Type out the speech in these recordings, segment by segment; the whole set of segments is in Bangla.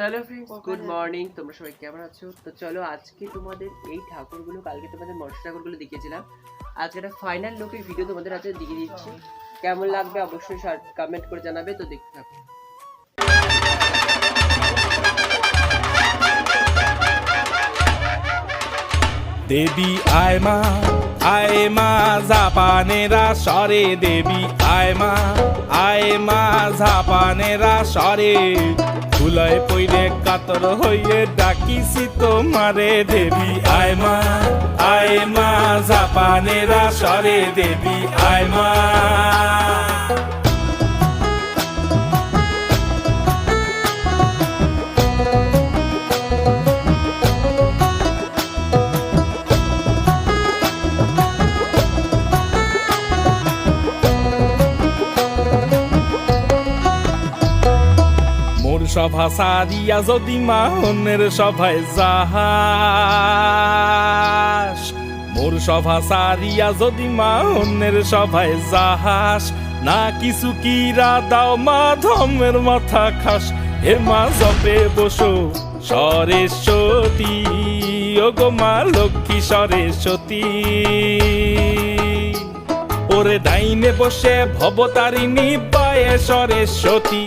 Hello friends, good morning. তোমরা সবাই কেমন আছো? তো চলো আজকে তোমাদের এই ঠাকুরগুলো, কালকে তোমাদের মনসা ঠাকুরগুলো দেখিয়েছিলাম, আজকে একটা ফাইনাল লুকের ভিডিও তোমাদের আজকে দেখিয়ে দিচ্ছি। কেমন লাগবে অবশ্যই কমেন্ট করে জানাবে। তো দেখতে থাকো। দেবী আয় মা জাপানেরা সরে, দেবী আয় মা জাপানেরা সরে, ধুলায় পইরে কাতর হইয়ে ডাকিছি তোমারে। দেবী আয় মা জাপানেরা সরে, দেবী আয় মা। মোর সভা সারিয়া যদি মা অন্যের সভায় যাহাস, মোর সভা সারিয়া যদি মা অন্যের সভায় যাহাস, না কিছু কিরা দাও মা ধর্মের মাথা খাস। হে মা জপে বসো সরস্বতী, ও গো মা লক্ষ্মী সরস্বতী। ওরে ডাইনে বসে ভবতারিণী বায়ে সরস্বতী,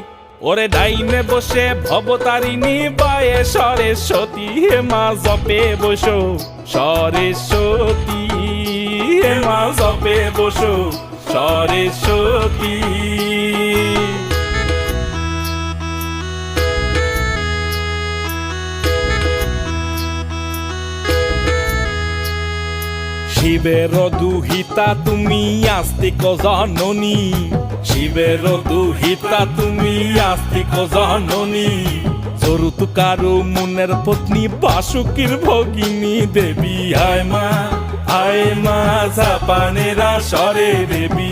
ওরে ডাইনে বসে ভবতারিণী বায়ে সরস্বতী। হে মা জপে বসো সরস্বতী, হে মা জপে বসো সরস্বতী। শিবের দুহিতা তুমি আস্তিক জননী, শিবের দুহিতা তুমি আস্তিক জননী। চরুতুকারু মুনের পত্নী বাসুকীর ভগিনী। দেবী আয় মা জাপানেরা সরে, দেবী